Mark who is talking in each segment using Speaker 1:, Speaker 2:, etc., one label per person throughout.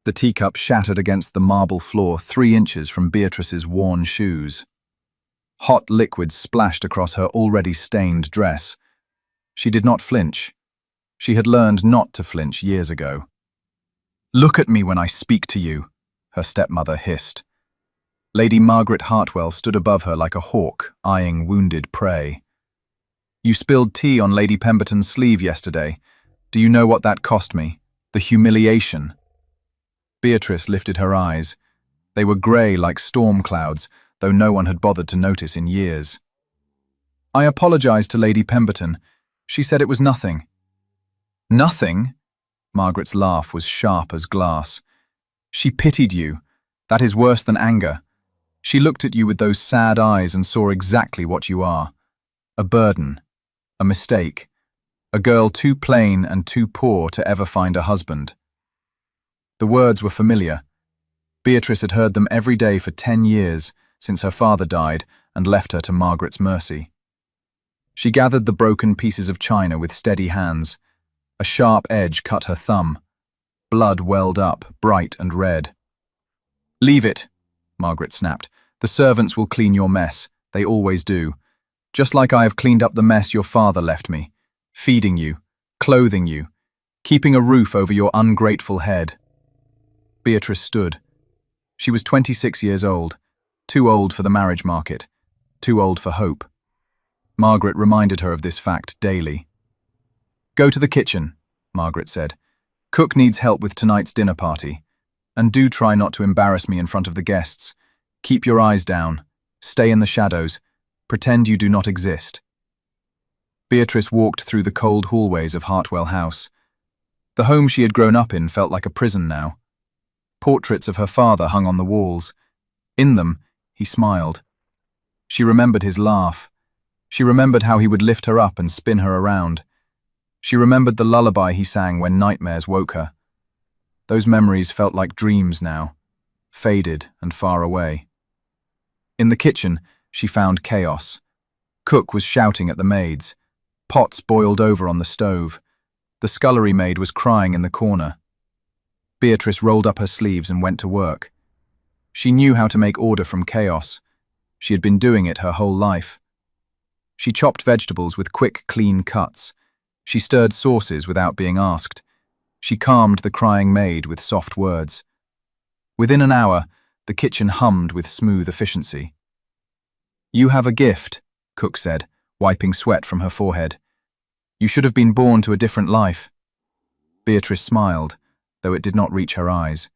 Speaker 1: The teacup shattered against the marble floor 3 inches from Beatrice's worn shoes. Hot liquid splashed across her already stained dress. She did not flinch. She had learned not to flinch years ago. "Look at me when I speak to you," her stepmother hissed. Lady Margaret Hartwell stood above her like a hawk, eyeing wounded prey. "You spilled tea on Lady Pemberton's sleeve yesterday. Do you know what that cost me? The humiliation." Beatrice lifted her eyes. They were grey like storm clouds, though no one had bothered to notice in years. "I apologized to Lady Pemberton. She said it was nothing." "Nothing?" Margaret's laugh was sharp as glass. "She pitied you. That is worse than anger. She looked at you with those sad eyes and saw exactly what you are. A burden. A mistake. A girl too plain and too poor to ever find a husband." The words were familiar. Beatrice had heard them every day for 10 years, since her father died and left her to Margaret's mercy. She gathered the broken pieces of china with steady hands. A sharp edge cut her thumb. Blood welled up, bright and red. "Leave it," Margaret snapped. "The servants will clean your mess. They always do. Just like I have cleaned up the mess your father left me. Feeding you, clothing you, keeping a roof over your ungrateful head." Beatrice stood. She was 26 years old, too old for the marriage market, too old for hope. Margaret reminded her of this fact daily. "Go to the kitchen," Margaret said. "Cook needs help with tonight's dinner party. And do try not to embarrass me in front of the guests. Keep your eyes down. Stay in the shadows. Pretend you do not exist." Beatrice walked through the cold hallways of Hartwell House. The home she had grown up in felt like a prison now. Portraits of her father hung on the walls. In them, he smiled. She remembered his laugh. She remembered how he would lift her up and spin her around. She remembered the lullaby he sang when nightmares woke her. Those memories felt like dreams now, faded and far away. In the kitchen, she found chaos. Cook was shouting at the maids. Pots boiled over on the stove. The scullery maid was crying in the corner. Beatrice rolled up her sleeves and went to work. She knew how to make order from chaos. She had been doing it her whole life. She chopped vegetables with quick, clean cuts. She stirred sauces without being asked. She calmed the crying maid with soft words. Within an hour, the kitchen hummed with smooth efficiency. "You have a gift," Cook said, wiping sweat from her forehead. "You should have been born to a different life." Beatrice smiled, though it did not reach her eyes.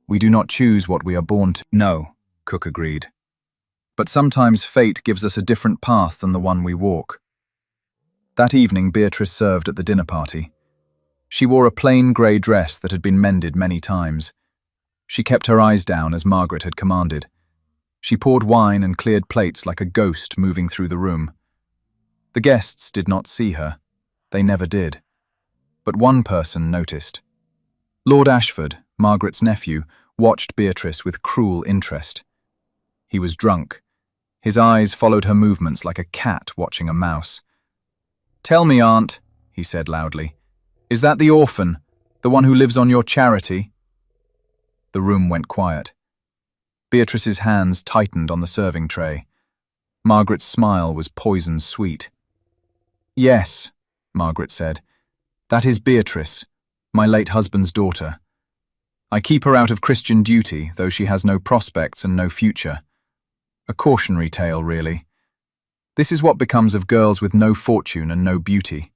Speaker 1: "We do not choose what we are born to." "No," Cook agreed. "But sometimes fate gives us a different path than the one we walk." That evening, Beatrice served at the dinner party. She wore a plain grey dress that had been mended many times. She kept her eyes down as Margaret had commanded. She poured wine and cleared plates like a ghost moving through the room. The guests did not see her. They never did. But one person noticed. Lord Ashford, Margaret's nephew, watched Beatrice with cruel interest. He was drunk. His eyes followed her movements like a cat watching a mouse. "Tell me, Aunt," he said loudly, "is that the orphan, the one who lives on your charity?" The room went quiet. Beatrice's hands tightened on the serving tray. Margaret's smile was poison sweet. "Yes," Margaret said, "that is Beatrice, my late husband's daughter. I keep her out of Christian duty, though she has no prospects and no future. A cautionary tale, really. This is what becomes of girls with no fortune and no beauty."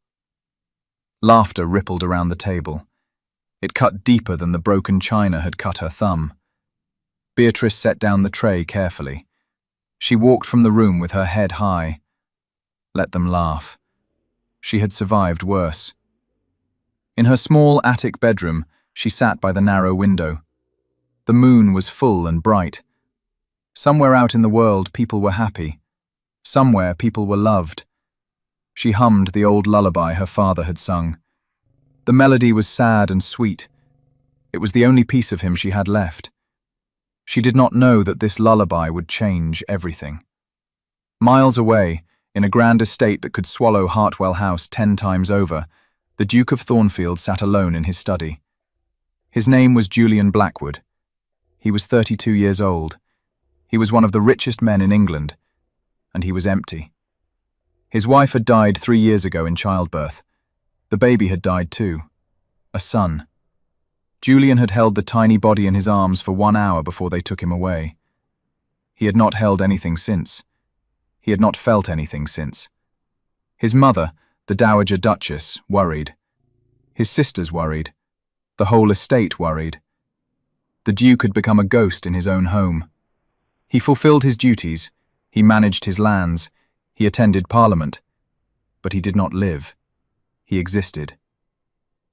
Speaker 1: Laughter rippled around the table. It cut deeper than the broken china had cut her thumb. Beatrice set down the tray carefully. She walked from the room with her head high. Let them laugh. She had survived worse. In her small attic bedroom, she sat by the narrow window. The moon was full and bright. Somewhere out in the world, people were happy. Somewhere, people were loved. She hummed the old lullaby her father had sung. The melody was sad and sweet. It was the only piece of him she had left. She did not know that this lullaby would change everything. Miles away, in a grand estate that could swallow Hartwell House 10 times over, the Duke of Thornfield sat alone in his study. His name was Julian Blackwood. He was 32 years old. He was one of the richest men in England, and he was empty. His wife had died 3 years ago in childbirth. The baby had died too. A son. Julian had held the tiny body in his arms for 1 hour before they took him away. He had not held anything since. He had not felt anything since. His mother, the Dowager Duchess, worried. His sisters worried. The whole estate worried. The Duke had become a ghost in his own home. He fulfilled his duties, he managed his lands, he attended Parliament, but he did not live. He existed.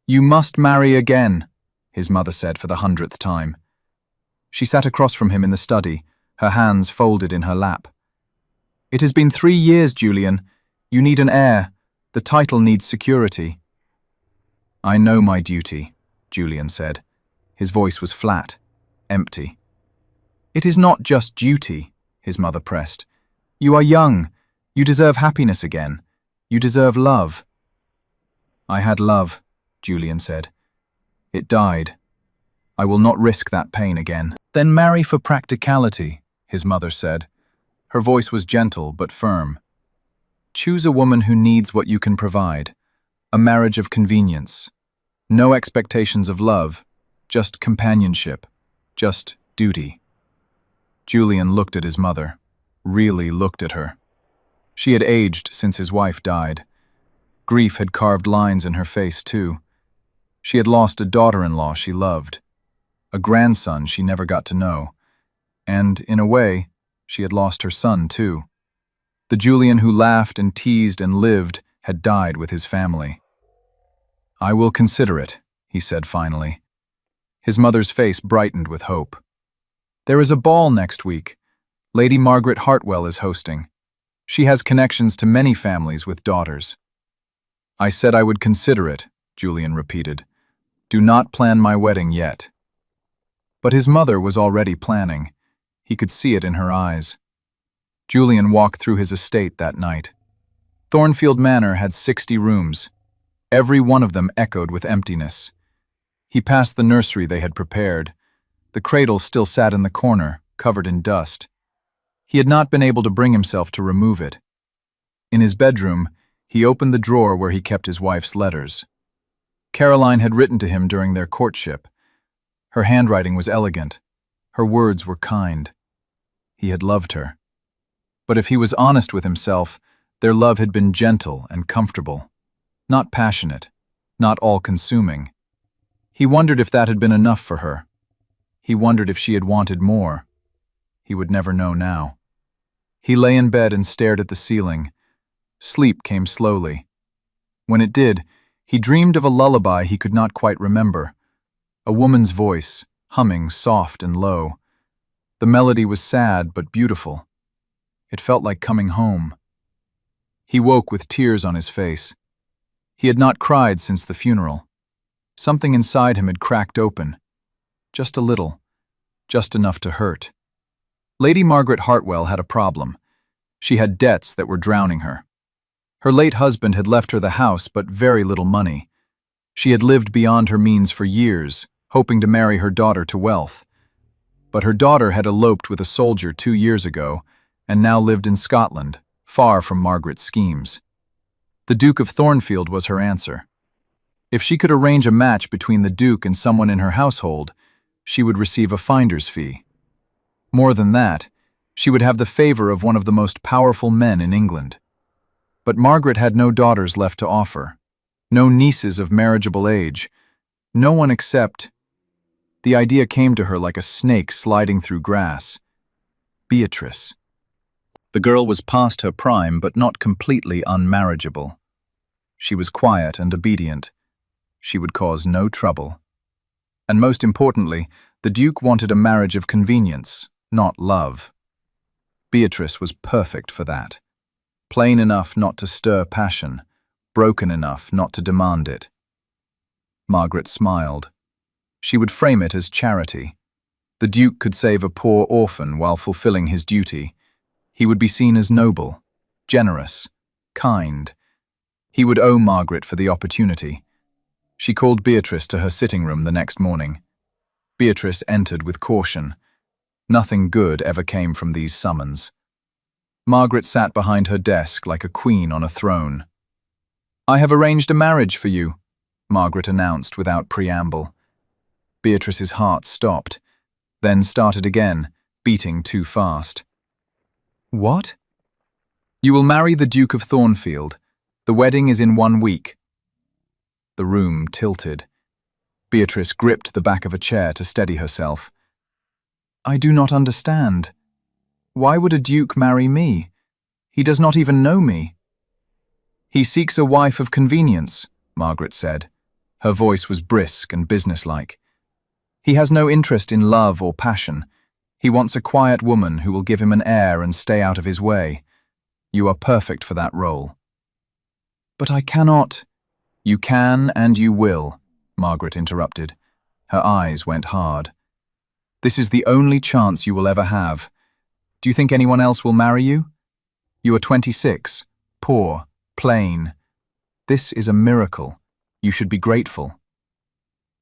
Speaker 1: "You must marry again," his mother said for the 100th time. She sat across from him in the study, her hands folded in her lap. "It has been 3 years, Julian. You need an heir. The title needs security." "I know my duty," Julian said. His voice was flat, empty. "It is not just duty," his mother pressed. "You are young. You deserve happiness again. You deserve love." "I had love," Julian said. "It died. I will not risk that pain again." "Then marry for practicality," his mother said. Her voice was gentle but firm. "Choose a woman who needs what you can provide. A marriage of convenience. No expectations of love, just companionship, just duty." Julian looked at his mother, really looked at her. She had aged since his wife died. Grief had carved lines in her face too. She had lost a daughter-in-law she loved, a grandson she never got to know, and, in a way, she had lost her son too. The Julian who laughed and teased and lived had died with his family. "I will consider it," he said finally. His mother's face brightened with hope. "There is a ball next week. Lady Margaret Hartwell is hosting. She has connections to many families with daughters." "I said I would consider it," Julian repeated. "Do not plan my wedding yet." But his mother was already planning. He could see it in her eyes. Julian walked through his estate that night. Thornfield Manor had 60 rooms. Every one of them echoed with emptiness. He passed the nursery they had prepared. The cradle still sat in the corner, covered in dust. He had not been able to bring himself to remove it. In his bedroom, he opened the drawer where he kept his wife's letters. Caroline had written to him during their courtship. Her handwriting was elegant. Her words were kind. He had loved her. But if he was honest with himself, their love had been gentle and comfortable, not passionate, not all-consuming. He wondered if that had been enough for her. He wondered if she had wanted more. He would never know now. He lay in bed and stared at the ceiling. Sleep came slowly. When it did, he dreamed of a lullaby he could not quite remember. A woman's voice, humming soft and low. The melody was sad but beautiful. It felt like coming home. He woke with tears on his face. He had not cried since the funeral. Something inside him had cracked open. Just a little. Just enough to hurt. Lady Margaret Hartwell had a problem. She had debts that were drowning her. Her late husband had left her the house but very little money. She had lived beyond her means for years, hoping to marry her daughter to wealth. But her daughter had eloped with a soldier 2 years ago and now lived in Scotland, far from Margaret's schemes. The Duke of Thornfield was her answer. If she could arrange a match between the Duke and someone in her household, she would receive a finder's fee. More than that, she would have the favor of one of the most powerful men in England. But Margaret had no daughters left to offer, no nieces of marriageable age, no one except— The idea came to her like a snake sliding through grass. Beatrice. The girl was past her prime but not completely unmarriageable. She was quiet and obedient. She would cause no trouble. And most importantly, the Duke wanted a marriage of convenience, not love. Beatrice was perfect for that. Plain enough not to stir passion, broken enough not to demand it. Margaret smiled. She would frame it as charity. The Duke could save a poor orphan while fulfilling his duty. He would be seen as noble, generous, kind. He would owe Margaret for the opportunity. She called Beatrice to her sitting room the next morning. Beatrice entered with caution. Nothing good ever came from these summons. Margaret sat behind her desk like a queen on a throne. "I have arranged a marriage for you," Margaret announced without preamble. Beatrice's heart stopped, then started again, beating too fast. "What?" "You will marry the Duke of Thornfield. The wedding is in 1 week." The room tilted. Beatrice gripped the back of a chair to steady herself. "I do not understand. Why would a duke marry me? He does not even know me." "He seeks a wife of convenience," Margaret said. Her voice was brisk and businesslike. "He has no interest in love or passion. He wants a quiet woman who will give him an heir and stay out of his way. You are perfect for that role." "But I cannot." "You can and you will," Margaret interrupted. Her eyes went hard. "This is the only chance you will ever have. Do you think anyone else will marry you? You are 26, poor, plain. This is a miracle. You should be grateful."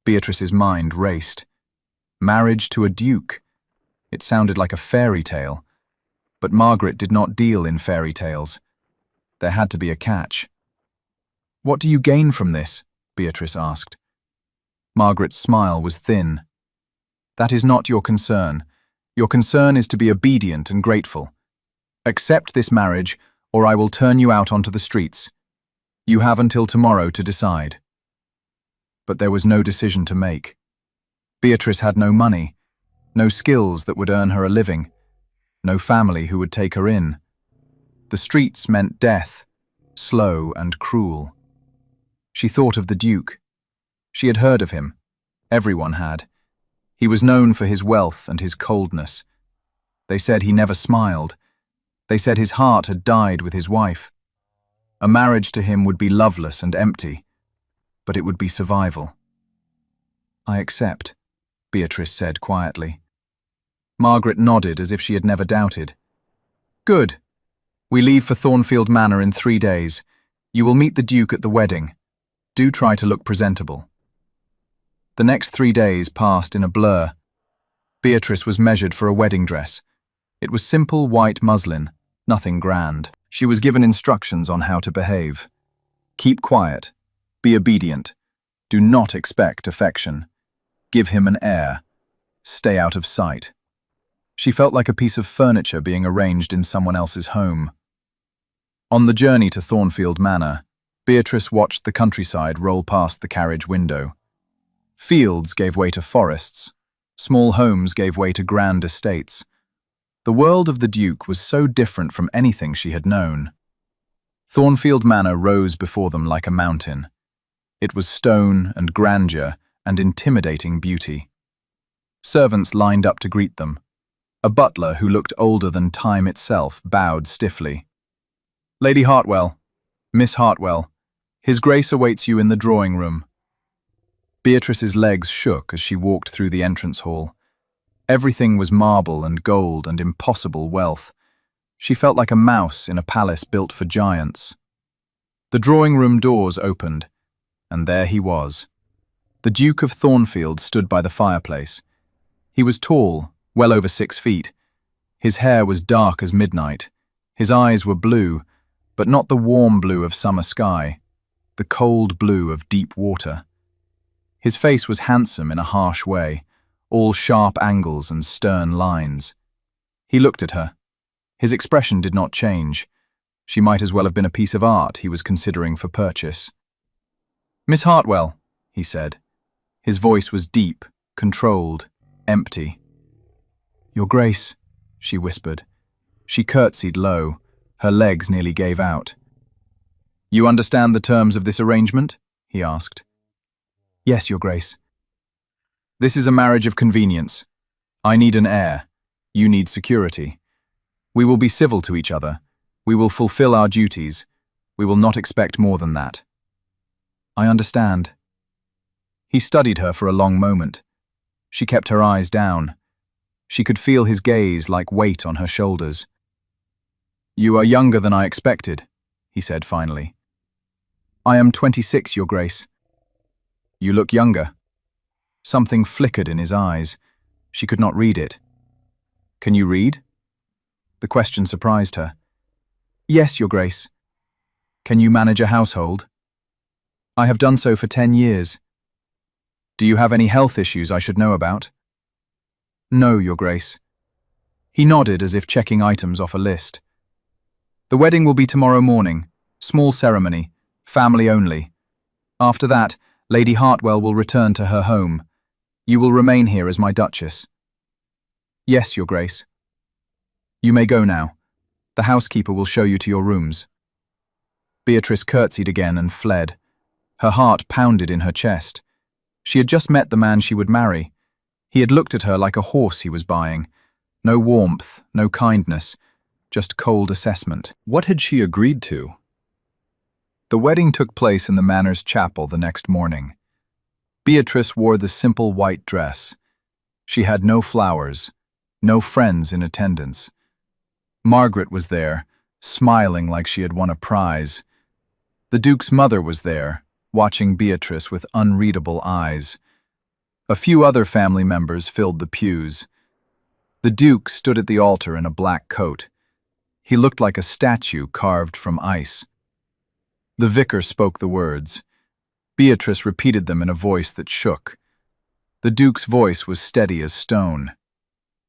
Speaker 1: Beatrice's mind raced. Marriage to a duke. It sounded like a fairy tale. But Margaret did not deal in fairy tales. There had to be a catch. "What do you gain from this?" Beatrice asked. Margaret's smile was thin. "That is not your concern. Your concern is to be obedient and grateful. Accept this marriage, or I will turn you out onto the streets. You have until tomorrow to decide." But there was no decision to make. Beatrice had no money, no skills that would earn her a living, no family who would take her in. The streets meant death, slow and cruel. She thought of the Duke. She had heard of him. Everyone had. He was known for his wealth and his coldness. They said he never smiled. They said his heart had died with his wife. A marriage to him would be loveless and empty, but it would be survival. "I accept," Beatrice said quietly. Margaret nodded as if she had never doubted. "Good. We leave for Thornfield Manor in 3 days. You will meet the Duke at the wedding. Do try to look presentable." The next 3 days passed in a blur. Beatrice was measured for a wedding dress. It was simple white muslin, nothing grand. She was given instructions on how to behave. Keep quiet. Be obedient. Do not expect affection. Give him an heir. Stay out of sight. She felt like a piece of furniture being arranged in someone else's home. On the journey to Thornfield Manor, Beatrice watched the countryside roll past the carriage window. Fields gave way to forests. Small homes gave way to grand estates. The world of the Duke was so different from anything she had known. Thornfield Manor rose before them like a mountain. It was stone and grandeur and intimidating beauty. Servants lined up to greet them. A butler who looked older than time itself bowed stiffly. "Lady Hartwell, Miss Hartwell, His Grace awaits you in the drawing room." Beatrice's legs shook as she walked through the entrance hall. Everything was marble and gold and impossible wealth. She felt like a mouse in a palace built for giants. The drawing room doors opened, and there he was. The Duke of Thornfield stood by the fireplace. He was tall, well over 6 feet. His hair was dark as midnight. His eyes were blue, but not the warm blue of summer sky, the cold blue of deep water. His face was handsome in a harsh way, all sharp angles and stern lines. He looked at her. His expression did not change. She might as well have been a piece of art he was considering for purchase. "Miss Hartwell," he said. His voice was deep, controlled, empty. "Your Grace," she whispered. She curtsied low. Her legs nearly gave out. "You understand the terms of this arrangement?" he asked. "Yes, Your Grace." "This is a marriage of convenience. I need an heir. You need security. We will be civil to each other. We will fulfill our duties. We will not expect more than that." "I understand." He studied her for a long moment. She kept her eyes down. She could feel his gaze like weight on her shoulders. "You are younger than I expected," he said finally. "I am 26, Your Grace." "You look younger." Something flickered in his eyes. She could not read it. "Can you read?" The question surprised her. "Yes, Your Grace." "Can you manage a household?" "I have done so for 10 years." "Do you have any health issues I should know about?" "No, Your Grace." He nodded as if checking items off a list. "The wedding will be tomorrow morning. Small ceremony. Family only. After that, Lady Hartwell will return to her home. You will remain here as my Duchess." "Yes, Your Grace." "You may go now. The housekeeper will show you to your rooms." Beatrice curtsied again and fled. Her heart pounded in her chest. She had just met the man she would marry. He had looked at her like a horse he was buying. No warmth, no kindness, just cold assessment. What had she agreed to? The wedding took place in the Manor's chapel the next morning. Beatrice wore the simple white dress. She had no flowers, no friends in attendance. Margaret was there, smiling like she had won a prize. The Duke's mother was there, watching Beatrice with unreadable eyes. A few other family members filled the pews. The Duke stood at the altar in a black coat. He looked like a statue carved from ice. The vicar spoke the words. Beatrice repeated them in a voice that shook. The Duke's voice was steady as stone.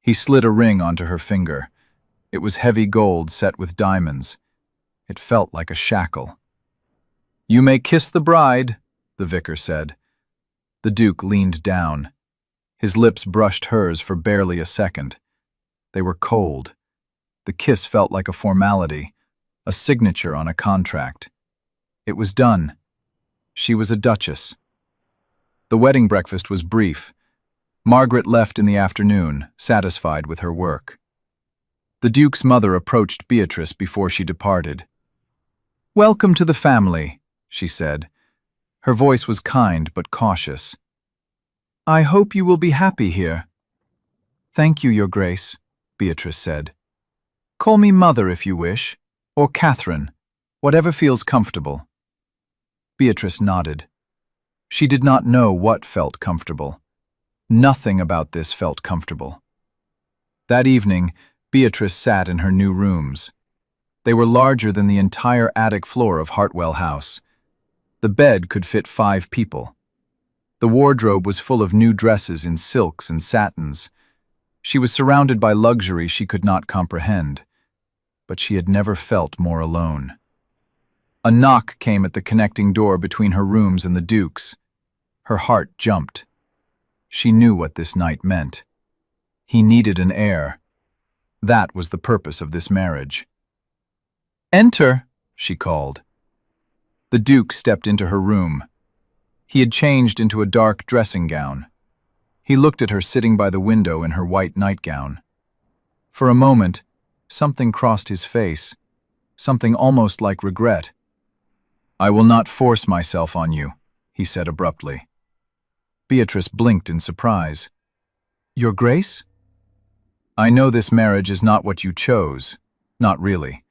Speaker 1: He slid a ring onto her finger. It was heavy gold set with diamonds. It felt like a shackle. "You may kiss the bride," the vicar said. The Duke leaned down. His lips brushed hers for barely a second. They were cold. The kiss felt like a formality, a signature on a contract. It was done. She was a duchess. The wedding breakfast was brief. Margaret left in the afternoon, satisfied with her work. The Duke's mother approached Beatrice before she departed. "Welcome to the family," she said. Her voice was kind but cautious. "I hope you will be happy here." "Thank you, Your Grace," Beatrice said. "Call me Mother if you wish, or Catherine, whatever feels comfortable." Beatrice nodded. She did not know what felt comfortable. Nothing about this felt comfortable. That evening, Beatrice sat in her new rooms. They were larger than the entire attic floor of Hartwell House. The bed could fit 5 people. The wardrobe was full of new dresses in silks and satins. She was surrounded by luxury she could not comprehend, but she had never felt more alone. A knock came at the connecting door between her rooms and the Duke's. Her heart jumped. She knew what this night meant. He needed an heir. That was the purpose of this marriage. "Enter," she called. The Duke stepped into her room. He had changed into a dark dressing gown. He looked at her sitting by the window in her white nightgown. For a moment, something crossed his face, something almost like regret. "I will not force myself on you," he said abruptly. Beatrice blinked in surprise. "Your Grace?" "I know this marriage is not what you chose. Not really.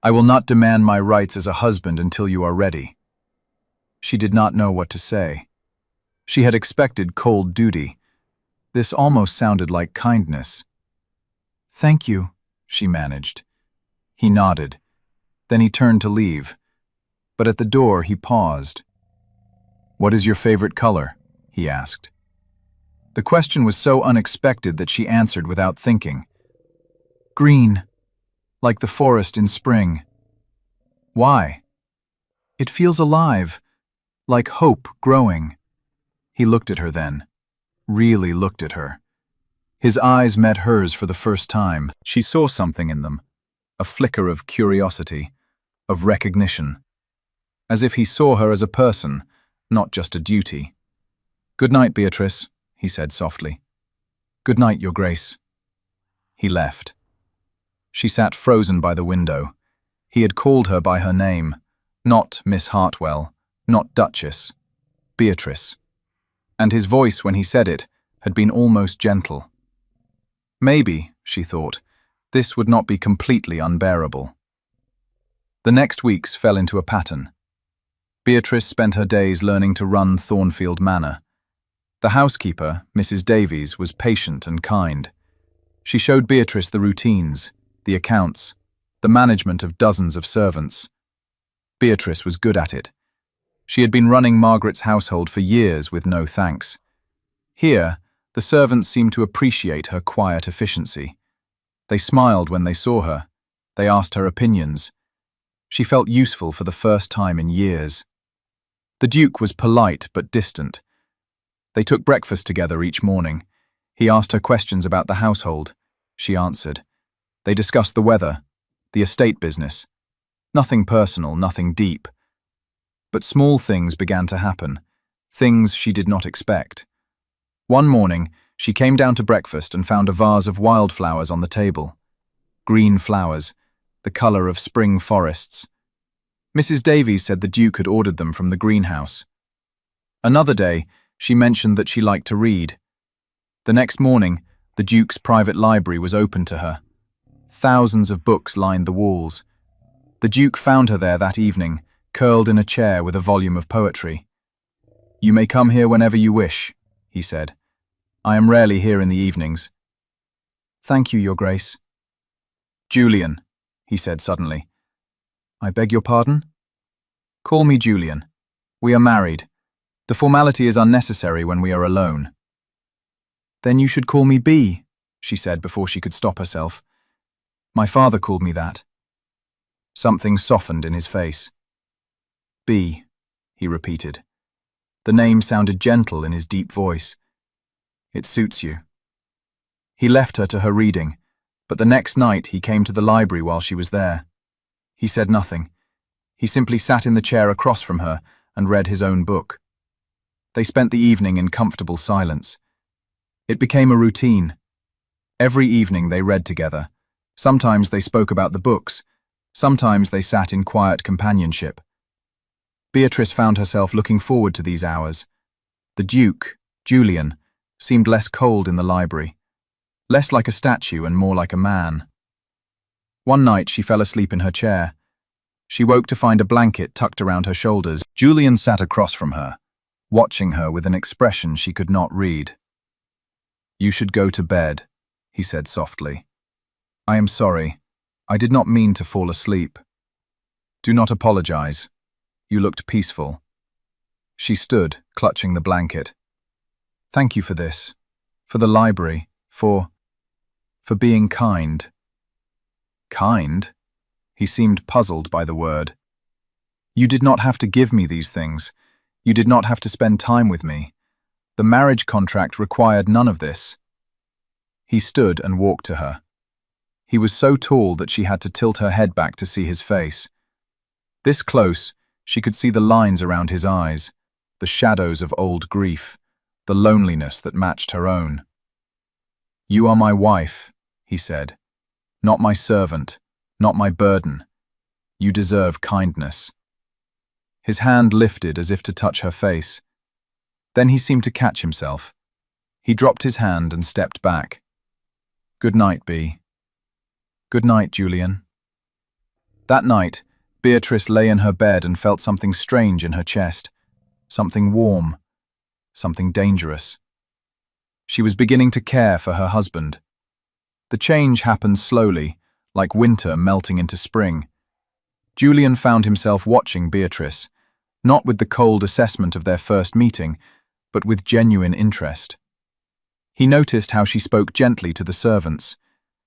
Speaker 1: I will not demand my rights as a husband until you are ready." She did not know what to say. She had expected cold duty. This almost sounded like kindness. "Thank you," she managed. He nodded. Then he turned to leave. But at the door he paused. "What is your favorite color?" he asked. The question was so unexpected that she answered without thinking. "Green, like the forest in spring." "Why?" "It feels alive, like hope growing." He looked at her then, really looked at her. His eyes met hers for the first time. She saw something in them, a flicker of curiosity, of recognition, as if he saw her as a person, not just a duty. "Good night, Beatrice," he said softly. "Good night, Your Grace." He left. She sat frozen by the window. He had called her by her name, not Miss Hartwell, not Duchess, Beatrice. And his voice when he said it had been almost gentle. Maybe, she thought, this would not be completely unbearable. The next weeks fell into a pattern. Beatrice spent her days learning to run Thornfield Manor. The housekeeper, Mrs. Davies, was patient and kind. She showed Beatrice the routines, the accounts, the management of dozens of servants. Beatrice was good at it. She had been running Margaret's household for years with no thanks. Here, the servants seemed to appreciate her quiet efficiency. They smiled when they saw her. They asked her opinions. She felt useful for the first time in years. The Duke was polite but distant. They took breakfast together each morning. He asked her questions about the household. She answered. They discussed the weather, the estate business. Nothing personal, nothing deep. But small things began to happen, things she did not expect. One morning, she came down to breakfast and found a vase of wildflowers on the table. Green flowers, the colour of spring forests. Mrs. Davies said the Duke had ordered them from the greenhouse. Another day, she mentioned that she liked to read. The next morning, the Duke's private library was open to her. Thousands of books lined the walls. The Duke found her there that evening, curled in a chair with a volume of poetry. "You may come here whenever you wish," he said. "I am rarely here in the evenings." "Thank you, Your Grace." "Julian," he said suddenly. "I beg your pardon?" "Call me Julian. We are married. The formality is unnecessary when we are alone." "Then you should call me B," she said before she could stop herself. "My father called me that." Something softened in his face. "B," he repeated. The name sounded gentle in his deep voice. "It suits you." He left her to her reading, but the next night he came to the library while she was there. He said nothing. He simply sat in the chair across from her and read his own book. They spent the evening in comfortable silence. It became a routine. Every evening they read together. Sometimes they spoke about the books. Sometimes they sat in quiet companionship. Beatrice found herself looking forward to these hours. The Duke, Julian, seemed less cold in the library, less like a statue and more like a man. One night she fell asleep in her chair. She woke to find a blanket tucked around her shoulders. Julian sat across from her, watching her with an expression she could not read. "You should go to bed," he said softly. "I am sorry. I did not mean to fall asleep." "Do not apologize. You looked peaceful." She stood, clutching the blanket. "Thank you for this, for the library, for being kind." "Kind?" He seemed puzzled by the word. "You did not have to give me these things. You did not have to spend time with me. The marriage contract required none of this." He stood and walked to her. He was so tall that she had to tilt her head back to see his face. This close, she could see the lines around his eyes, the shadows of old grief, the loneliness that matched her own. "You are my wife," he said. "Not my servant, not my burden. You deserve kindness." His hand lifted as if to touch her face. Then he seemed to catch himself. He dropped his hand and stepped back. "Good night, B." "Good night, Julian." That night, Beatrice lay in her bed and felt something strange in her chest, something warm, something dangerous. She was beginning to care for her husband. The change happened slowly, like winter melting into spring. Julian found himself watching Beatrice, not with the cold assessment of their first meeting, but with genuine interest. He noticed how she spoke gently to the servants,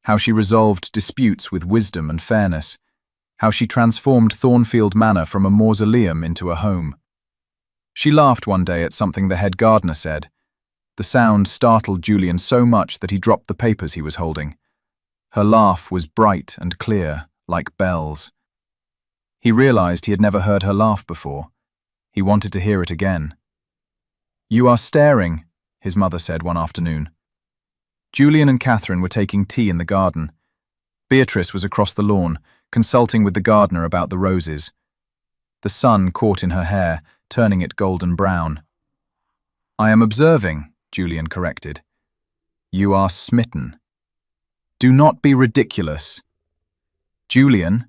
Speaker 1: how she resolved disputes with wisdom and fairness, how she transformed Thornfield Manor from a mausoleum into a home. She laughed one day at something the head gardener said. The sound startled Julian so much that he dropped the papers he was holding. Her laugh was bright and clear, like bells. He realized he had never heard her laugh before. He wanted to hear it again. "You are staring," his mother said one afternoon. Julian and Catherine were taking tea in the garden. Beatrice was across the lawn, consulting with the gardener about the roses. The sun caught in her hair, turning it golden brown. "I am observing," Julian corrected. "You are smitten." "Do not be ridiculous." "Julian,"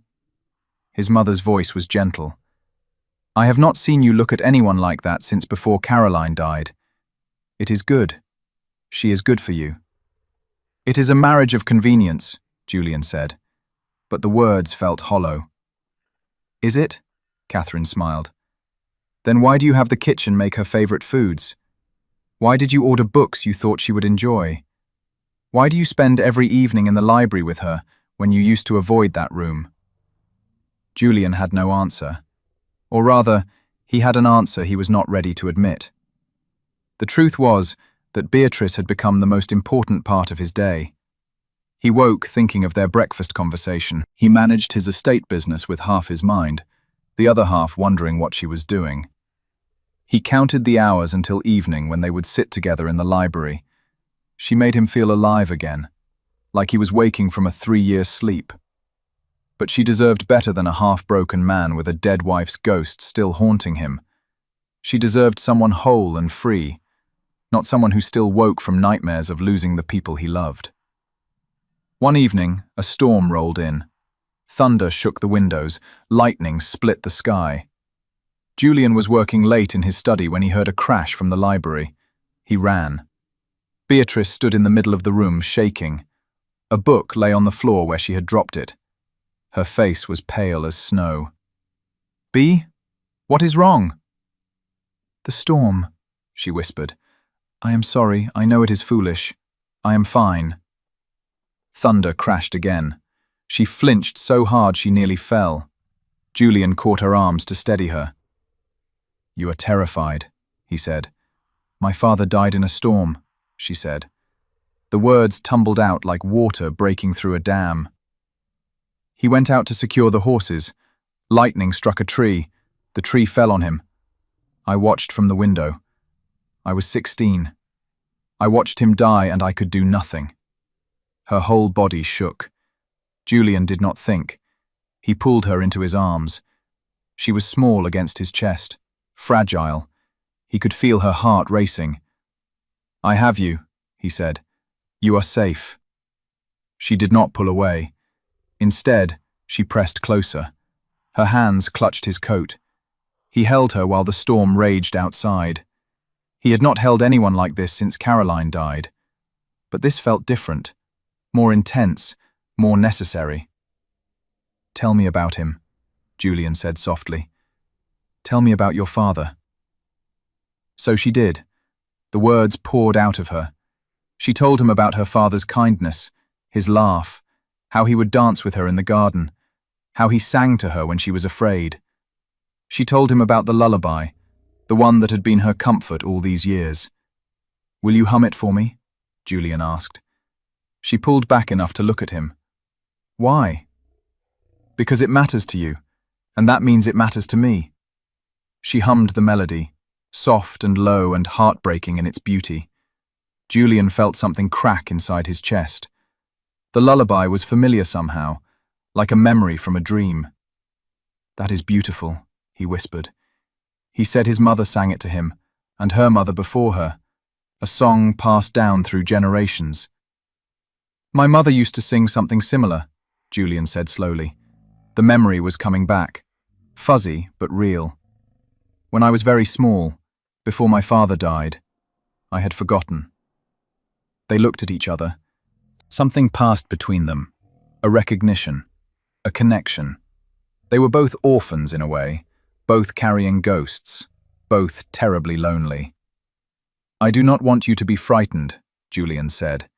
Speaker 1: his mother's voice was gentle, "I have not seen you look at anyone like that since before Caroline died. It is good. She is good for you. It is a marriage of convenience, Julian said, but the words felt hollow. Is it? Catherine smiled. Then why do you have the kitchen make her favorite foods? Why did you order books you thought she would enjoy? Why do you spend every evening in the library with her when you used to avoid that room? Julian had no answer. Or rather, he had an answer he was not ready to admit. The truth was that Beatrice had become the most important part of his day. He woke thinking of their breakfast conversation. He managed his estate business with half his mind, the other half wondering what she was doing. He counted the hours until evening when they would sit together in the library. She made him feel alive again, like he was waking from a 3-year sleep. But she deserved better than a half-broken man with a dead wife's ghost still haunting him. She deserved someone whole and free, not someone who still woke from nightmares of losing the people he loved. One evening, a storm rolled in. Thunder shook the windows, lightning split the sky. Julian was working late in his study when he heard a crash from the library. He ran. Beatrice stood in the middle of the room, shaking. A book lay on the floor where she had dropped it. Her face was pale as snow. "Bea, what is wrong?" "The storm," she whispered. "I am sorry, I know it is foolish. I am fine." Thunder crashed again. She flinched so hard she nearly fell. Julian caught her arms to steady her. "You are terrified," he said. "My father died in a storm," she said. The words tumbled out like water breaking through a dam. He went out to secure the horses. Lightning struck a tree. The tree fell on him. I watched from the window. I was 16. I watched him die and I could do nothing. Her whole body shook. Julian did not think. He pulled her into his arms. She was small against his chest, fragile. He could feel her heart racing. "I have you," he said. "You are safe." She did not pull away. Instead, she pressed closer. Her hands clutched his coat. He held her while the storm raged outside. He had not held anyone like this since Caroline died. But this felt different, more intense, more necessary. "Tell me about him," Julian said softly. "Tell me about your father." So she did. The words poured out of her. She told him about her father's kindness, his laugh, how he would dance with her in the garden, how he sang to her when she was afraid. She told him about the lullaby, the one that had been her comfort all these years. "Will you hum it for me?" Julian asked. She pulled back enough to look at him. "Why?" "Because it matters to you, and that means it matters to me." She hummed the melody, soft and low and heartbreaking in its beauty. Julian felt something crack inside his chest. The lullaby was familiar somehow, like a memory from a dream. "That is beautiful," he whispered. He said his mother sang it to him, and her mother before her, a song passed down through generations. "My mother used to sing something similar," Julian said slowly. The memory was coming back, fuzzy but real. "When I was very small, before my father died, I had forgotten." They looked at each other. Something passed between them, a recognition, a connection. They were both orphans in a way, both carrying ghosts, both terribly lonely. "I do not want you to be frightened," Julian said.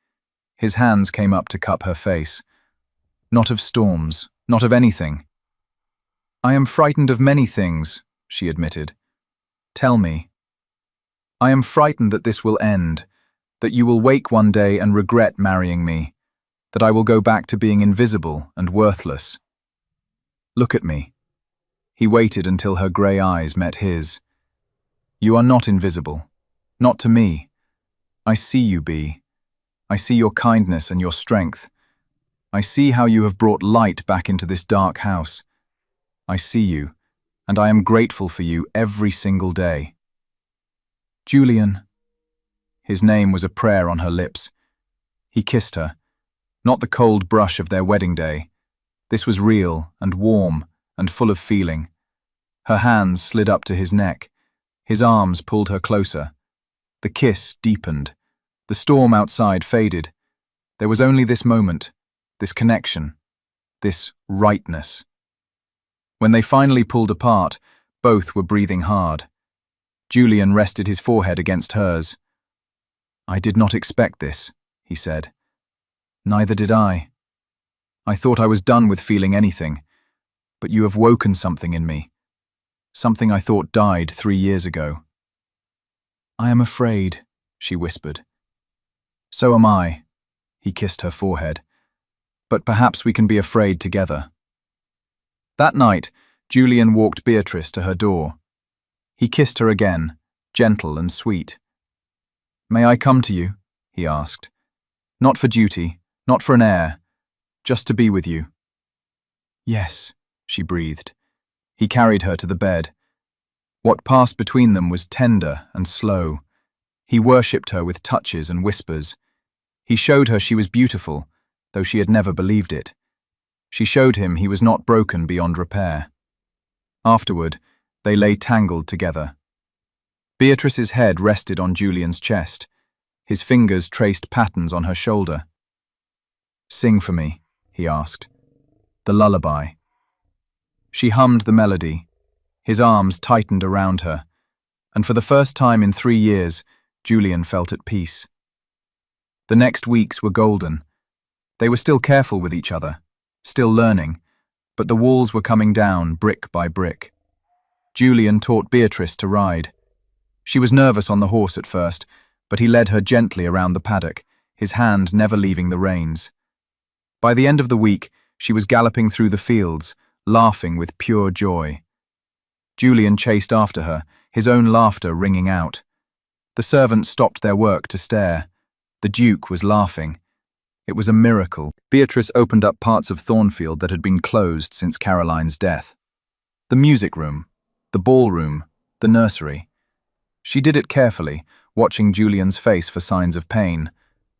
Speaker 1: His hands came up to cup her face. "Not of storms, not of anything." "I am frightened of many things," she admitted. "Tell me." "I am frightened that this will end, that you will wake one day and regret marrying me, that I will go back to being invisible and worthless." "Look at me." He waited until her grey eyes met his. "You are not invisible. Not to me. I see you, Bea. I see your kindness and your strength. I see how you have brought light back into this dark house. I see you, and I am grateful for you every single day." "Julian." His name was a prayer on her lips. He kissed her. Not the cold brush of their wedding day. This was real and warm and full of feeling. Her hands slid up to his neck. His arms pulled her closer. The kiss deepened. The storm outside faded. There was only this moment, this connection, this rightness. When they finally pulled apart, both were breathing hard. Julian rested his forehead against hers. "I did not expect this," he said. "Neither did I. I thought I was done with feeling anything, but you have woken something in me, something I thought died 3 years ago." "I am afraid," she whispered. "So am I," he kissed her forehead. "But perhaps we can be afraid together." That night, Julian walked Beatrice to her door. He kissed her again, gentle and sweet. "May I come to you?" he asked. "Not for duty, not for an heir, just to be with you." "Yes," she breathed. He carried her to the bed. What passed between them was tender and slow. He worshipped her with touches and whispers. He showed her she was beautiful, though she had never believed it. She showed him he was not broken beyond repair. Afterward, they lay tangled together. Beatrice's head rested on Julian's chest. His fingers traced patterns on her shoulder. "Sing for me," he asked. "The lullaby." She hummed the melody. His arms tightened around her, and for the first time in 3 years, Julian felt at peace. The next weeks were golden. They were still careful with each other, still learning, but the walls were coming down brick by brick. Julian taught Beatrice to ride. She was nervous on the horse at first, but he led her gently around the paddock, his hand never leaving the reins. By the end of the week, she was galloping through the fields, laughing with pure joy. Julian chased after her, his own laughter ringing out. The servants stopped their work to stare. The Duke was laughing. It was a miracle. Beatrice opened up parts of Thornfield that had been closed since Caroline's death. The music room, the ballroom, the nursery. She did it carefully, watching Julian's face for signs of pain,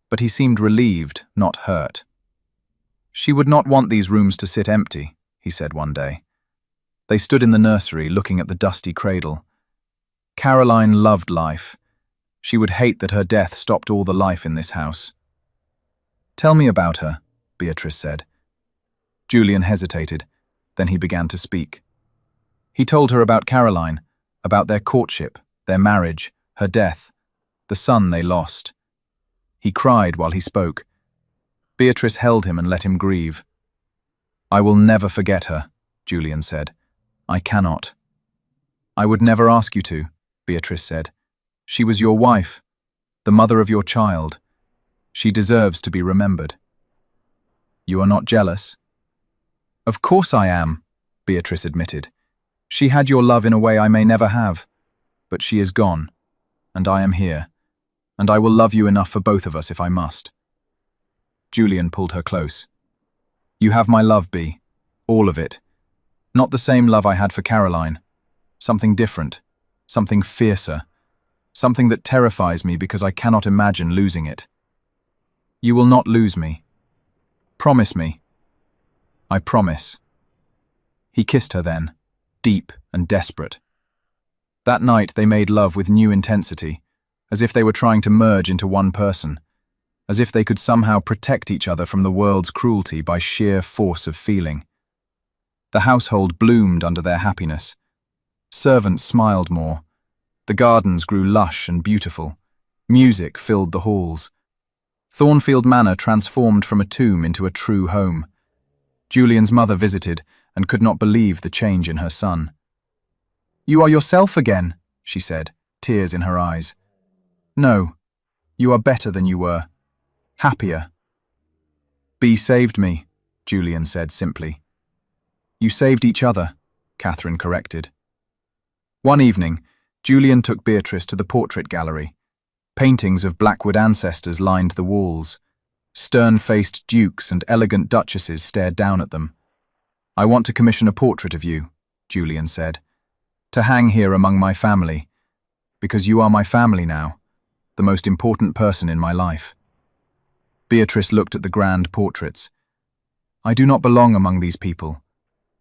Speaker 1: but he seemed relieved, not hurt. "She would not want these rooms to sit empty," he said one day. They stood in the nursery, looking at the dusty cradle. Caroline loved life. She would hate that her death stopped all the life in this house. "Tell me about her," Beatrice said. Julian hesitated, then he began to speak. He told her about Caroline, about their courtship, their marriage, her death, the son they lost. He cried while he spoke. Beatrice held him and let him grieve. "I will never forget her," Julian said. "I cannot." "I would never ask you to," Beatrice said. "She was your wife, the mother of your child. She deserves to be remembered." "You are not jealous?" "Of course I am," Beatrice admitted. "She had your love in a way I may never have. But she is gone, and I am here, and I will love you enough for both of us if I must." Julian pulled her close. "You have my love, Bea. All of it. Not the same love I had for Caroline. Something different, something fiercer, something that terrifies me because I cannot imagine losing it. You will not lose me. Promise me." "I promise." He kissed her then, deep and desperate. That night they made love with new intensity, as if they were trying to merge into one person, as if they could somehow protect each other from the world's cruelty by sheer force of feeling. The household bloomed under their happiness. Servants smiled more. The gardens grew lush and beautiful. Music filled the halls. Thornfield Manor transformed from a tomb into a true home. Julian's mother visited and could not believe the change in her son. "You are yourself again," she said, tears in her eyes. "No, you are better than you were. Happier." "Bea saved me," Julian said simply. "You saved each other," Catherine corrected. One evening, Julian took Beatrice to the portrait gallery. Paintings of Blackwood ancestors lined the walls. Stern-faced dukes and elegant duchesses stared down at them. "I want to commission a portrait of you," Julian said, "to hang here among my family, because you are my family now, the most important person in my life." Beatrice looked at the grand portraits. "I do not belong among these people.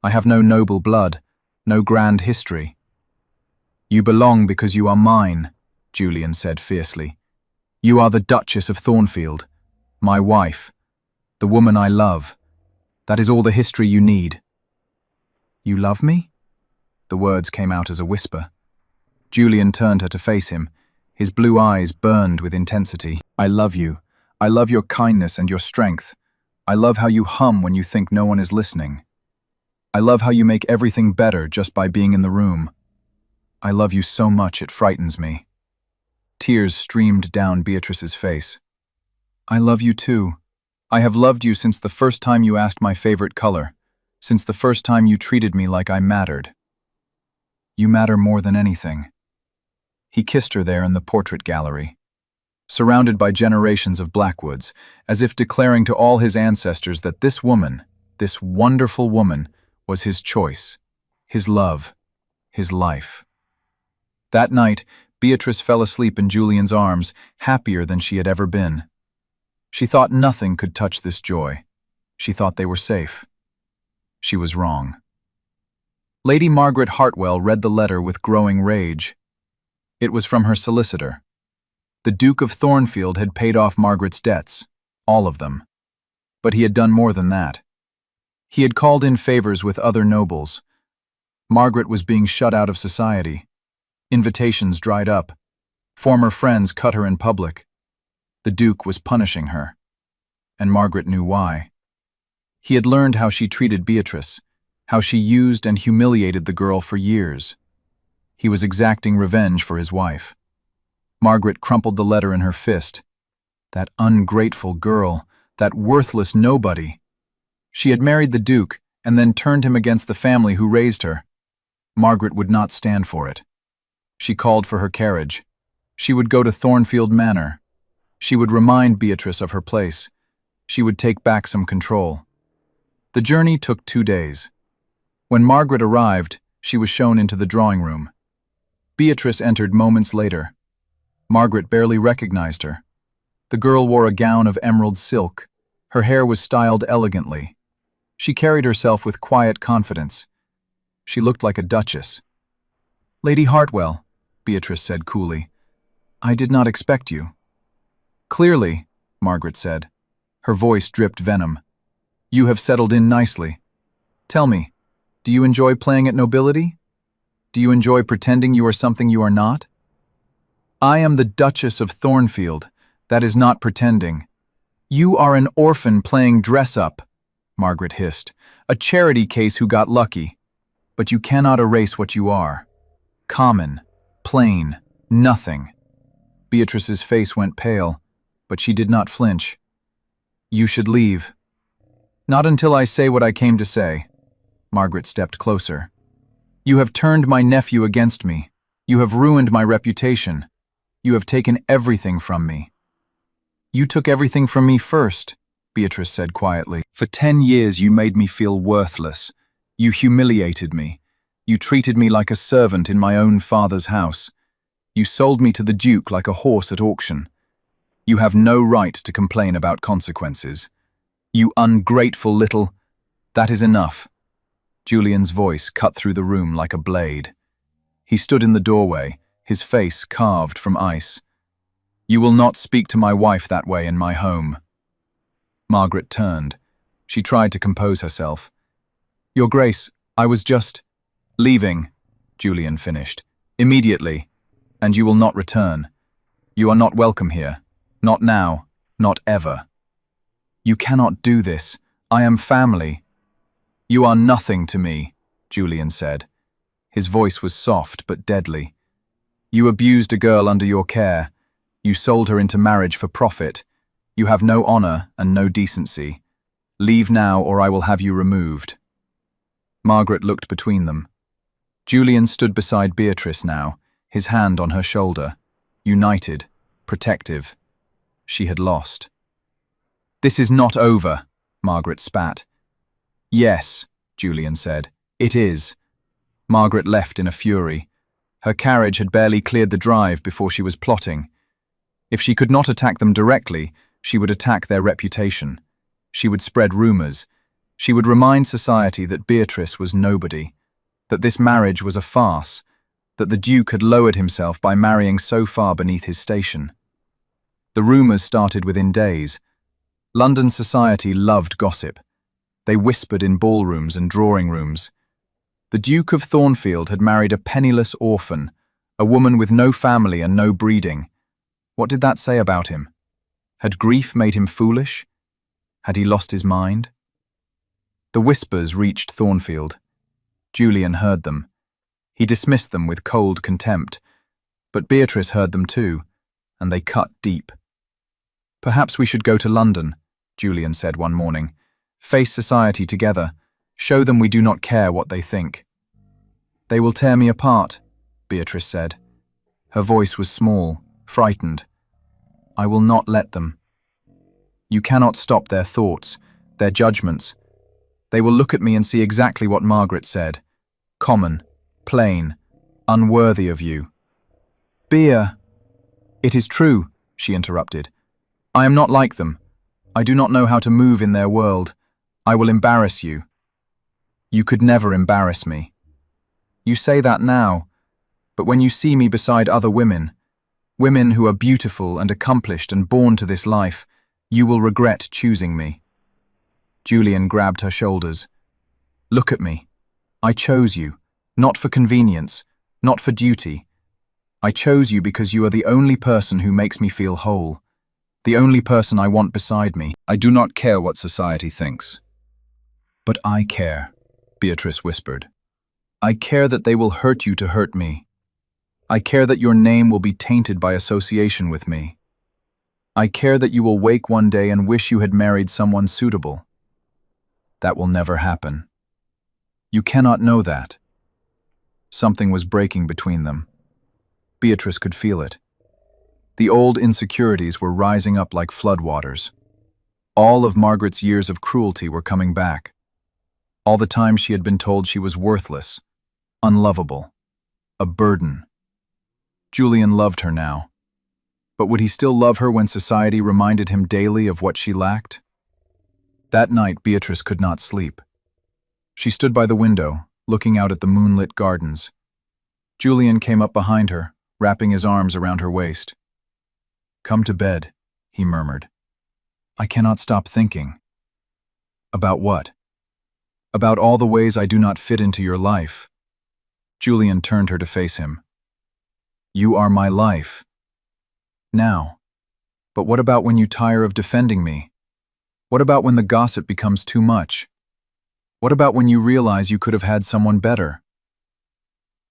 Speaker 1: I have no noble blood, no grand history." "You belong because you are mine," Julian said fiercely. "You are the Duchess of Thornfield, my wife, the woman I love. That is all the history you need." "You love me?" The words came out as a whisper. Julian turned her to face him. His blue eyes burned with intensity. "I love you. I love your kindness and your strength. I love how you hum when you think no one is listening. I love how you make everything better just by being in the room. I love you so much it frightens me." Tears streamed down Beatrice's face. "I love you too. I have loved you since the first time you asked my favorite color, since the first time you treated me like I mattered. You matter more than anything." He kissed her there in the portrait gallery, surrounded by generations of Blackwoods, as if declaring to all his ancestors that this woman, this wonderful woman, was his choice, his love, his life. That night, Beatrice fell asleep in Julian's arms, happier than she had ever been. She thought nothing could touch this joy. She thought they were safe. She was wrong. Lady Margaret Hartwell read the letter with growing rage. It was from her solicitor. The Duke of Thornfield had paid off Margaret's debts, all of them. But he had done more than that. He had called in favors with other nobles. Margaret was being shut out of society. Invitations dried up. Former friends cut her in public. The Duke was punishing her. And Margaret knew why. He had learned how she treated Beatrice, how she used and humiliated the girl for years. He was exacting revenge for his wife. Margaret crumpled the letter in her fist. That ungrateful girl, that worthless nobody. She had married the Duke and then turned him against the family who raised her. Margaret would not stand for it. She called for her carriage. She would go to Thornfield Manor. She would remind Beatrice of her place. She would take back some control. The journey took 2 days. When Margaret arrived, she was shown into the drawing room. Beatrice entered moments later. Margaret barely recognized her. The girl wore a gown of emerald silk. Her hair was styled elegantly. She carried herself with quiet confidence. She looked like a duchess. "Lady Hartwell," Beatrice said coolly, "I did not expect you." "Clearly," Margaret said. Her voice dripped venom. "You have settled in nicely. Tell me, do you enjoy playing at nobility? Do you enjoy pretending you are something you are not?" "I am the Duchess of Thornfield. That is not pretending." "You are an orphan playing dress-up," Margaret hissed. "A charity case who got lucky. But you cannot erase what you are. Common, plain, nothing." Beatrice's face went pale, but she did not flinch. "You should leave." "Not until I say what I came to say." Margaret stepped closer. "You have turned my nephew against me. You have ruined my reputation. You have taken everything from me." "You took everything from me first," Beatrice said quietly. "For 10 years you made me feel worthless. You humiliated me. You treated me like a servant in my own father's house. You sold me to the Duke like a horse at auction. You have no right to complain about consequences. You ungrateful little—" "That is enough." Julian's voice cut through the room like a blade. He stood in the doorway, his face carved from ice. "You will not speak to my wife that way in my home." Margaret turned. She tried to compose herself. "Your Grace, I was just—" "Leaving," Julian finished. "Immediately. And you will not return. You are not welcome here. Not now. Not ever." "You cannot do this. I am family." "You are nothing to me," Julian said. His voice was soft but deadly. "You abused a girl under your care. You sold her into marriage for profit. You have no honor and no decency. Leave now or I will have you removed." Margaret looked between them. Julian stood beside Beatrice now, his hand on her shoulder, united, protective. She had lost. "This is not over," Margaret spat. "Yes," Julian said, "it is." Margaret left in a fury. Her carriage had barely cleared the drive before she was plotting. If she could not attack them directly, she would attack their reputation. She would spread rumors. She would remind society that Beatrice was nobody, that this marriage was a farce, that the Duke had lowered himself by marrying so far beneath his station. The rumours started within days. London society loved gossip. They whispered in ballrooms and drawing rooms. The Duke of Thornfield had married a penniless orphan, a woman with no family and no breeding. What did that say about him? Had grief made him foolish? Had he lost his mind? The whispers reached Thornfield. Julian heard them. He dismissed them with cold contempt, but Beatrice heard them too, and they cut deep. "Perhaps we should go to London," Julian said one morning. "Face society together. Show them we do not care what they think." "They will tear me apart," Beatrice said. Her voice was small, frightened. "I will not let them." "You cannot stop their thoughts, their judgments. They will look at me and see exactly what Margaret said. Common, plain, unworthy of you." "Bea!" "It is true," she interrupted. "I am not like them. I do not know how to move in their world. I will embarrass you." "You could never embarrass me." "You say that now, but when you see me beside other women, women who are beautiful and accomplished and born to this life, you will regret choosing me." Julian grabbed her shoulders. "Look at me. I chose you, not for convenience, not for duty. I chose you because you are the only person who makes me feel whole, the only person I want beside me. I do not care what society thinks." "But I care," Beatrice whispered. "I care that they will hurt you to hurt me. I care that your name will be tainted by association with me. I care that you will wake one day and wish you had married someone suitable. That will never happen. You cannot know that." Something was breaking between them. Beatrice could feel it. The old insecurities were rising up like floodwaters. All of Margaret's years of cruelty were coming back. All the time she had been told she was worthless, unlovable, a burden. Julian loved her now. But would he still love her when society reminded him daily of what she lacked? That night, Beatrice could not sleep. She stood by the window, looking out at the moonlit gardens. Julian came up behind her, wrapping his arms around her waist. "Come to bed," he murmured. "I cannot stop thinking." "About what?" "About all the ways I do not fit into your life." Julian turned her to face him. "You are my life. Now. But what about when you tire of defending me? What about when the gossip becomes too much? What about when you realize you could have had someone better?"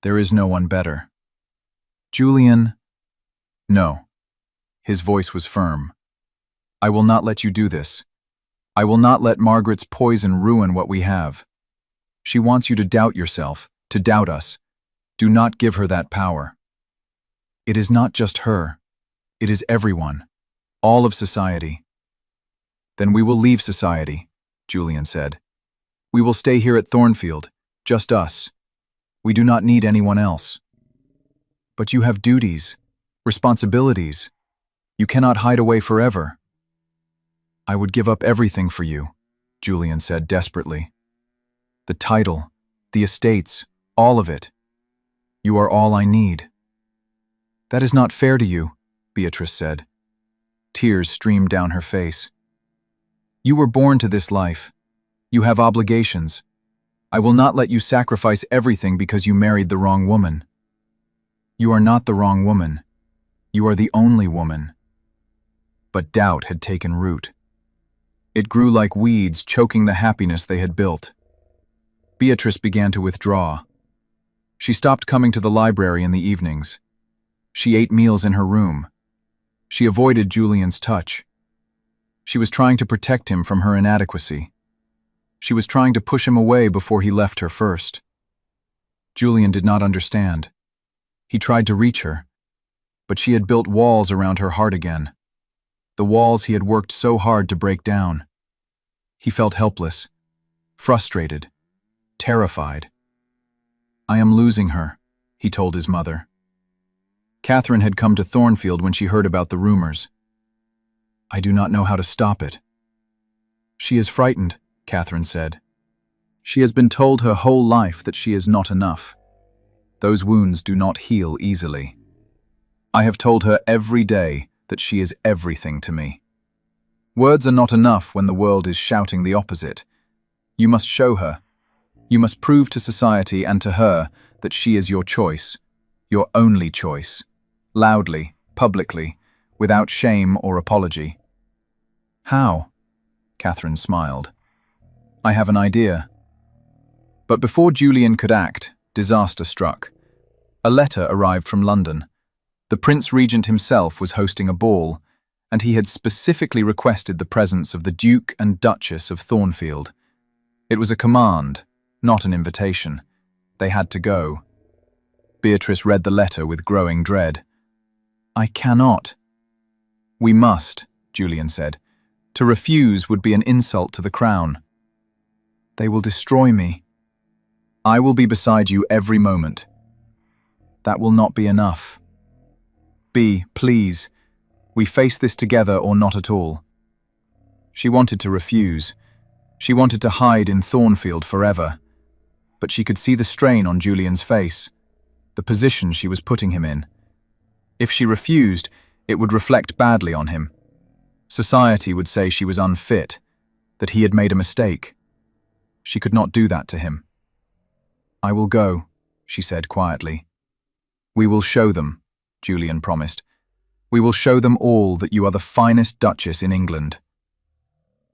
Speaker 1: "There is no one better." "Julian." "No." His voice was firm. "I will not let you do this. I will not let Margaret's poison ruin what we have. She wants you to doubt yourself, to doubt us. Do not give her that power." "It is not just her. It is everyone. All of society." "Then we will leave society," Julian said. "We will stay here at Thornfield, just us. We do not need anyone else." "But you have duties, responsibilities. You cannot hide away forever." "I would give up everything for you," Julian said desperately. "The title, the estates, all of it. You are all I need." "That is not fair to you," Beatrice said. Tears streamed down her face. "You were born to this life. You have obligations. I will not let you sacrifice everything because you married the wrong woman." "You are not the wrong woman. You are the only woman." But doubt had taken root. It grew like weeds, choking the happiness they had built. Beatrice began to withdraw. She stopped coming to the library in the evenings. She ate meals in her room. She avoided Julian's touch. She was trying to protect him from her inadequacy. She was trying to push him away before he left her first. Julian did not understand. He tried to reach her, but she had built walls around her heart again. The walls he had worked so hard to break down. He felt helpless, frustrated, terrified. "I am losing her," he told his mother. Catherine had come to Thornfield when she heard about the rumors. "I do not know how to stop it." "She is frightened," Catherine said. "She has been told her whole life that she is not enough. Those wounds do not heal easily. I have told her every day that she is everything to me. Words are not enough when the world is shouting the opposite. You must show her. You must prove to society and to her that she is your choice, your only choice, loudly, publicly, without shame or apology. How? Catherine smiled. I have an idea. But before Julian could act, disaster struck. A letter arrived from London. The Prince Regent himself was hosting a ball, and he had specifically requested the presence of the Duke and Duchess of Thornfield. It was a command, not an invitation. They had to go. Beatrice read the letter with growing dread. I cannot. We must, Julian said. To refuse would be an insult to the crown. They will destroy me. I will be beside you every moment. That will not be enough. B, please. We face this together or not at all. She wanted to refuse. She wanted to hide in Thornfield forever. But she could see the strain on Julian's face, the position she was putting him in. If she refused, it would reflect badly on him. Society would say she was unfit, that he had made a mistake. She could not do that to him. I will go, she said quietly. We will show them, Julian promised. We will show them all that you are the finest duchess in England.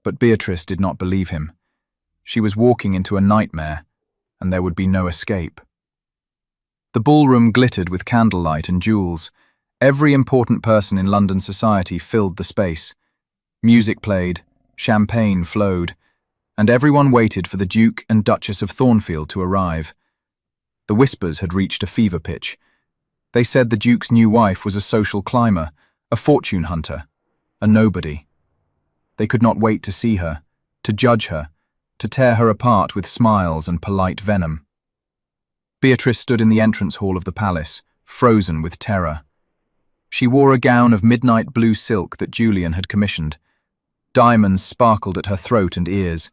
Speaker 1: But Beatrice did not believe him. She was walking into a nightmare, and there would be no escape. The ballroom glittered with candlelight and jewels. Every important person in London society filled the space. Music played, champagne flowed, and everyone waited for the Duke and Duchess of Thornfield to arrive. The whispers had reached a fever pitch. They said the Duke's new wife was a social climber, a fortune hunter, a nobody. They could not wait to see her, to judge her, to tear her apart with smiles and polite venom. Beatrice stood in the entrance hall of the palace, frozen with terror. She wore a gown of midnight blue silk that Julian had commissioned. Diamonds sparkled at her throat and ears.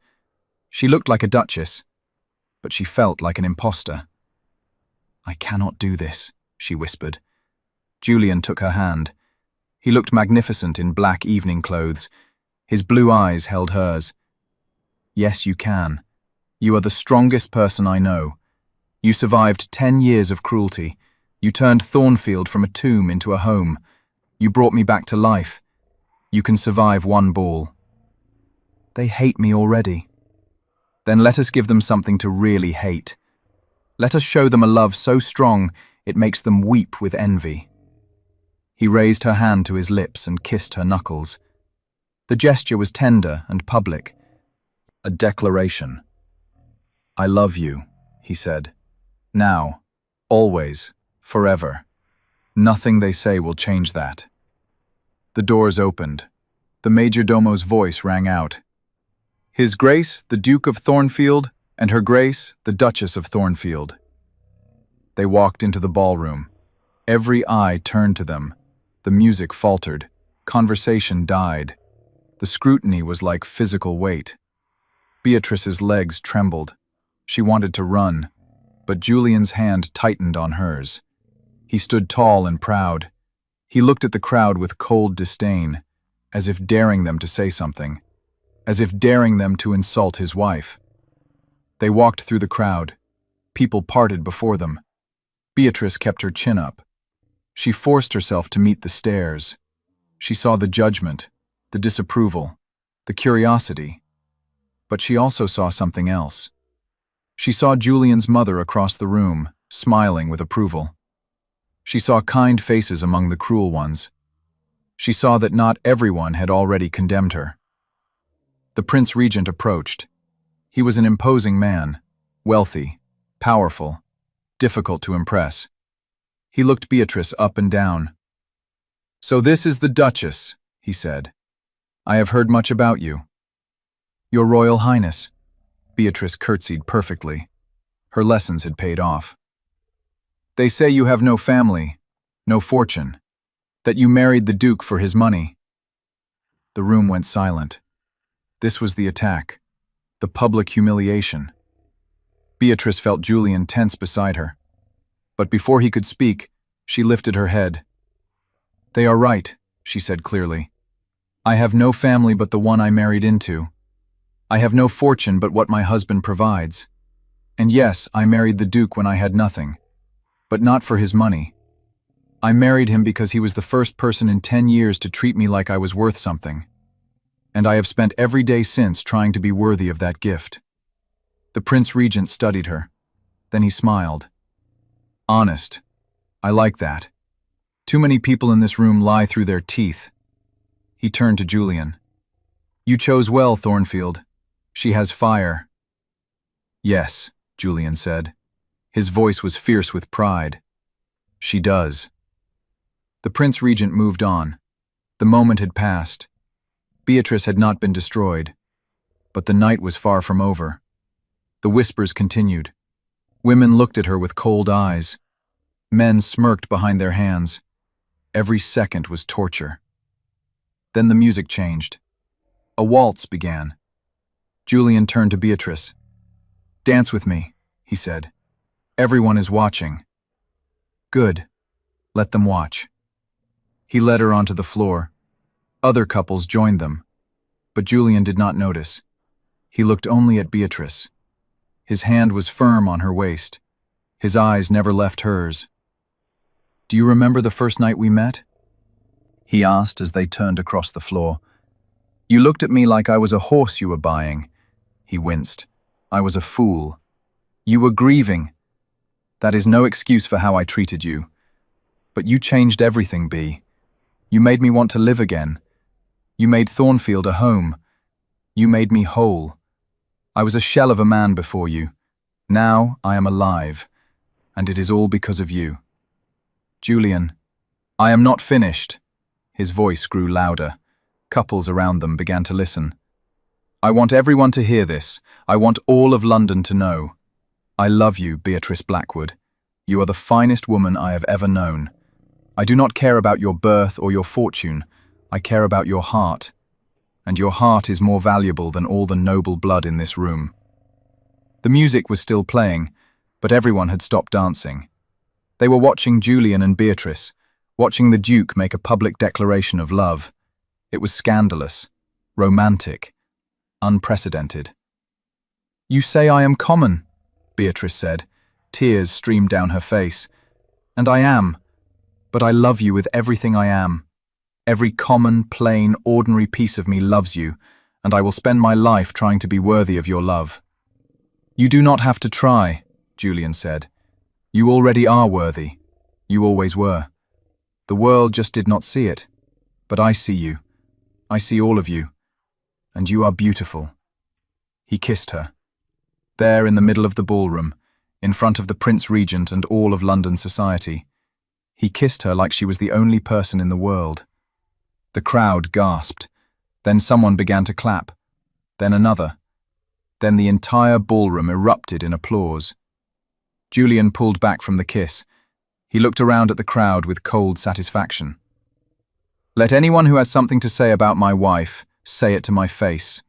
Speaker 1: She looked like a duchess, but she felt like an imposter. I cannot do this, she whispered. Julian took her hand. He looked magnificent in black evening clothes. His blue eyes held hers. Yes, you can. You are the strongest person I know. You survived 10 years of cruelty. You turned Thornfield from a tomb into a home. You brought me back to life. You can survive one ball. They hate me already. Then let us give them something to really hate. Let us show them a love so strong it makes them weep with envy. He raised her hand to his lips and kissed her knuckles. The gesture was tender and public. A declaration. I love you, he said. Now, always, forever. Nothing they say will change that. The doors opened. The majordomo's voice rang out. His Grace, the Duke of Thornfield, and Her Grace, the Duchess of Thornfield. They walked into the ballroom. Every eye turned to them. The music faltered. Conversation died. The scrutiny was like physical weight. Beatrice's legs trembled. She wanted to run, but Julian's hand tightened on hers. He stood tall and proud. He looked at the crowd with cold disdain, as if daring them to say something, as if daring them to insult his wife. They walked through the crowd. People parted before them. Beatrice kept her chin up. She forced herself to meet the stares. She saw the judgment, the disapproval, the curiosity. But she also saw something else. She saw Julian's mother across the room, smiling with approval. She saw kind faces among the cruel ones. She saw that not everyone had already condemned her. The Prince Regent approached. He was an imposing man, wealthy, powerful, difficult to impress. He looked Beatrice up and down. So this is the Duchess, he said. I have heard much about you. Your Royal Highness. Beatrice curtsied perfectly. Her lessons had paid off. They say you have no family, no fortune, that you married the Duke for his money. The room went silent. This was the attack, the public humiliation. Beatrice felt Julian tense beside her. But before he could speak, she lifted her head. "They are right," she said clearly. "I have no family but the one I married into. I have no fortune but what my husband provides. And yes, I married the Duke when I had nothing, but not for his money. I married him because he was the first person in 10 years to treat me like I was worth something. And I have spent every day since trying to be worthy of that gift." The Prince Regent studied her. Then he smiled. "Honest. I like that. Too many people in this room lie through their teeth." He turned to Julian. "You chose well, Thornfield. She has fire." "Yes," Julian said. His voice was fierce with pride. "She does." The Prince Regent moved on. The moment had passed. Beatrice had not been destroyed. But the night was far from over. The whispers continued. Women looked at her with cold eyes. Men smirked behind their hands. Every second was torture. Then the music changed. A waltz began. Julian turned to Beatrice. "Dance with me," he said. "Everyone is watching." "Good. Let them watch." He led her onto the floor. Other couples joined them. But Julian did not notice. He looked only at Beatrice. His hand was firm on her waist. His eyes never left hers. "Do you remember the first night we met?" he asked as they turned across the floor. "You looked at me like I was a horse you were buying." He winced. "I was a fool. You were grieving. That is no excuse for how I treated you. But you changed everything, Bea. You made me want to live again. You made Thornfield a home. You made me whole. I was a shell of a man before you. Now I am alive, and it is all because of you." "Julian, I am not finished." His voice grew louder. Couples around them began to listen. "I want everyone to hear this. I want all of London to know. I love you, Beatrice Blackwood. You are the finest woman I have ever known. I do not care about your birth or your fortune. I care about your heart. And your heart is more valuable than all the noble blood in this room." The music was still playing, but everyone had stopped dancing. They were watching Julian and Beatrice, watching the Duke make a public declaration of love. It was scandalous, romantic, unprecedented. "You say I am common," Beatrice said. Tears streamed down her face. "And I am, but I love you with everything I am. Every common, plain, ordinary piece of me loves you, and I will spend my life trying to be worthy of your love." "You do not have to try," Julian said. "You already are worthy. You always were. The world just did not see it. But I see you. I see all of you. And you are beautiful." He kissed her. There in the middle of the ballroom, in front of the Prince Regent and all of London society. He kissed her like she was the only person in the world. The crowd gasped. Then someone began to clap. Then another. Then the entire ballroom erupted in applause. Julian pulled back from the kiss. He looked around at the crowd with cold satisfaction. "Let anyone who has something to say about my wife say it to my face.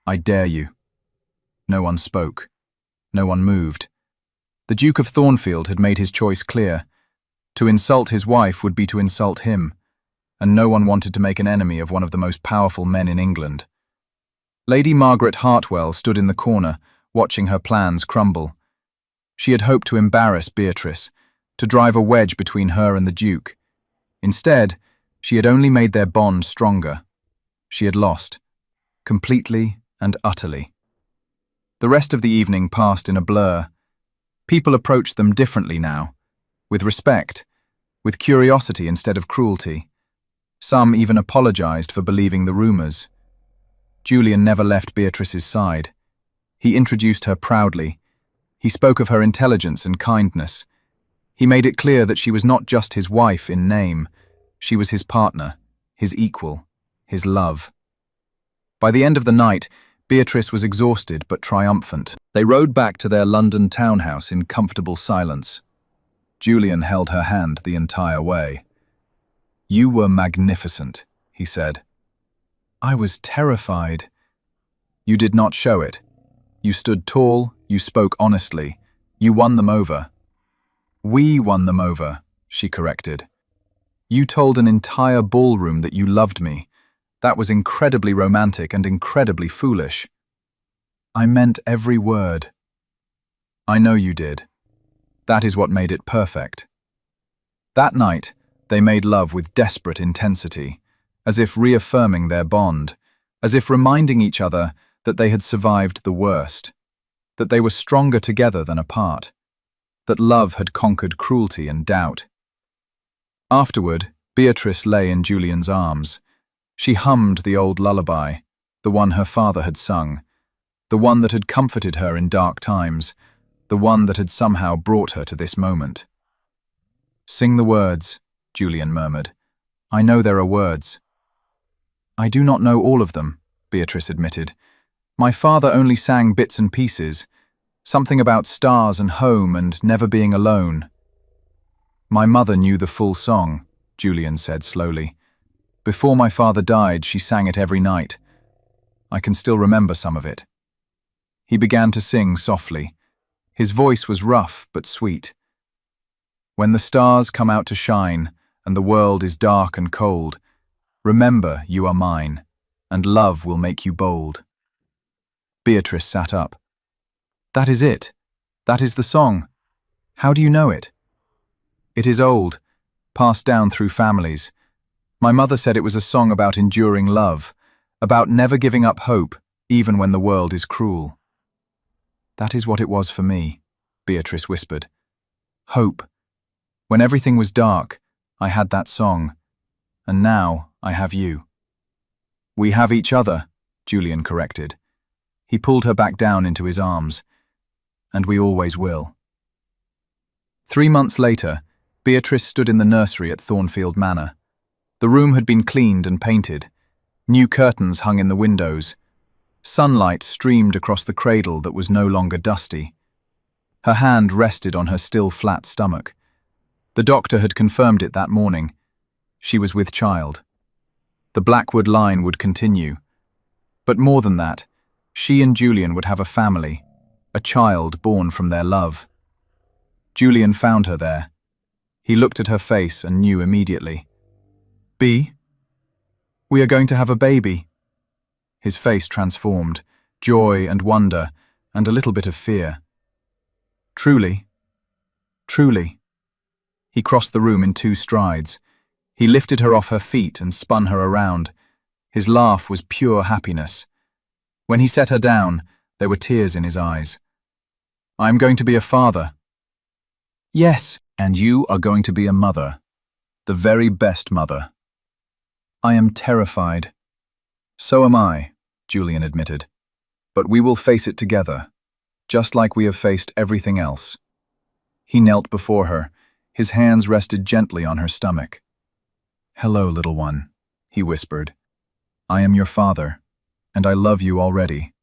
Speaker 1: I dare you." No one spoke. No one moved. The Duke of Thornfield had made his choice clear. To insult his wife would be to insult him, and no one wanted to make an enemy of one of the most powerful men in England. Lady Margaret Hartwell stood in the corner, watching her plans crumble. She had hoped to embarrass Beatrice, to drive a wedge between her and the Duke. Instead, she had only made their bond stronger. She had lost, completely and utterly. The rest of the evening passed in a blur. People approached them differently now, with respect, with curiosity instead of cruelty. Some even apologized for believing the rumors. Julian never left Beatrice's side. He introduced her proudly. He spoke of her intelligence and kindness. He made it clear that she was not just his wife in name. She was his partner, his equal, his love. By the end of the night, Beatrice was exhausted but triumphant. They rode back to their London townhouse in comfortable silence. Julian held her hand the entire way. "You were magnificent," he said. "I was terrified." "You did not show it. You stood tall, you spoke honestly, you won them over." We won them over, she corrected. You told an entire ballroom that you loved me. That was incredibly romantic and incredibly foolish. I meant every word. I know you did. That is what made it perfect. That night, they made love with desperate intensity, as if reaffirming their bond, as if reminding each other that they had survived the worst, that they were stronger together than apart, that love had conquered cruelty and doubt. Afterward, Beatrice lay in Julian's arms. She hummed the old lullaby, the one her father had sung, the one that had comforted her in dark times, the one that had somehow brought her to this moment. "Sing the words," Julian murmured. "I know there are words." "I do not know all of them," Beatrice admitted. "My father only sang bits and pieces, something about stars and home and never being alone." "My mother knew the full song," Julian said slowly. "Before my father died, she sang it every night. I can still remember some of it." He began to sing softly. His voice was rough but sweet. "When the stars come out to shine and the world is dark and cold, remember you are mine, and love will make you bold." Beatrice sat up. "That is it. That is the song. How do you know it?" "It is old, passed down through families. My mother said it was a song about enduring love, about never giving up hope, even when the world is cruel." "That is what it was for me," Beatrice whispered. "Hope. When everything was dark, I had that song. And now I have you." "We have each other," Julian corrected. He pulled her back down into his arms. "And we always will." 3 months later, Beatrice stood in the nursery at Thornfield Manor. The room had been cleaned and painted. New curtains hung in the windows. Sunlight streamed across the cradle that was no longer dusty. Her hand rested on her still flat stomach. The doctor had confirmed it that morning. She was with child. The Blackwood line would continue. But more than that, she and Julian would have a family, a child born from their love. Julian found her there. He looked at her face and knew immediately. "Bea, we are going to have a baby." His face transformed, joy and wonder, and a little bit of fear. "Truly? Truly?" He crossed the room in 2 strides. He lifted her off her feet and spun her around. His laugh was pure happiness. When he set her down, there were tears in his eyes. "I am going to be a father." "Yes, and you are going to be a mother. The very best mother." "I am terrified." "So am I," Julian admitted. "But we will face it together, just like we have faced everything else." He knelt before her. His hands rested gently on her stomach. "Hello, little one," he whispered. "I am your father, and I love you already.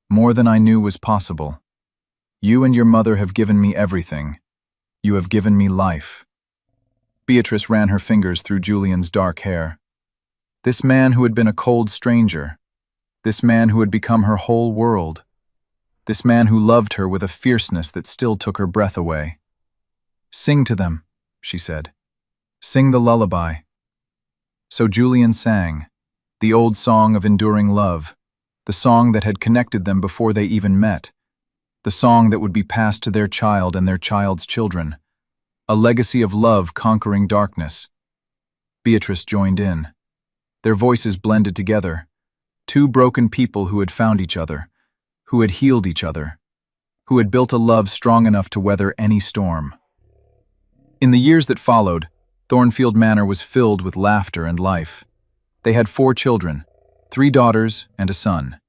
Speaker 1: More than I knew was possible. You and your mother have given me everything. You have given me life." Beatrice ran her fingers through Julian's dark hair. This man who had been a cold stranger, this man who had become her whole world, this man who loved her with a fierceness that still took her breath away. "Sing to them," she said. "Sing the lullaby." So Julian sang, the old song of enduring love, the song that had connected them before they even met, the song that would be passed to their child and their child's children, a legacy of love conquering darkness. Beatrice joined in. Their voices blended together, 2 broken people who had found each other, who had healed each other, who had built a love strong enough to weather any storm. In the years that followed, Thornfield Manor was filled with laughter and life. They had 4 children, 3 daughters and a son.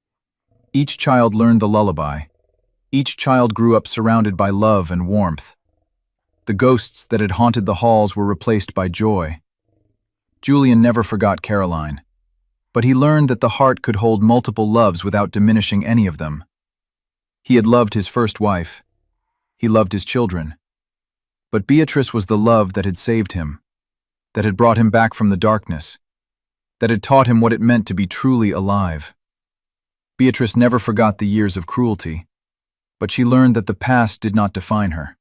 Speaker 1: Each child learned the lullaby. Each child grew up surrounded by love and warmth. The ghosts that had haunted the halls were replaced by joy. Julian never forgot Caroline, but he learned that the heart could hold multiple loves without diminishing any of them. He had loved his first wife. He loved his children. But Beatrice was the love that had saved him, that had brought him back from the darkness, that had taught him what it meant to be truly alive. Beatrice never forgot the years of cruelty, but she learned that the past did not define her.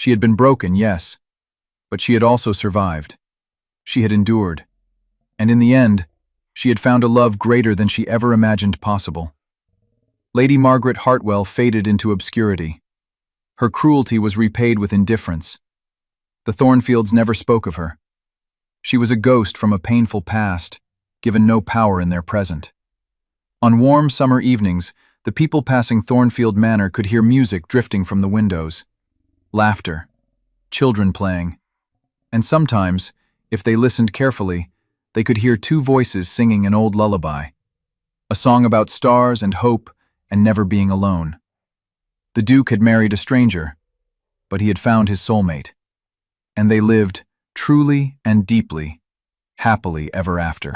Speaker 1: She had been broken, yes, but she had also survived. She had endured. And in the end, she had found a love greater than she ever imagined possible. Lady Margaret Hartwell faded into obscurity. Her cruelty was repaid with indifference. The Thornfields never spoke of her. She was a ghost from a painful past, given no power in their present. On warm summer evenings, the people passing Thornfield Manor could hear music drifting from the windows, laughter, children playing, and sometimes, if they listened carefully, they could hear two voices singing an old lullaby, a song about stars and hope and never being alone. The Duke had married a stranger, but he had found his soulmate, and they lived truly and deeply, happily ever after.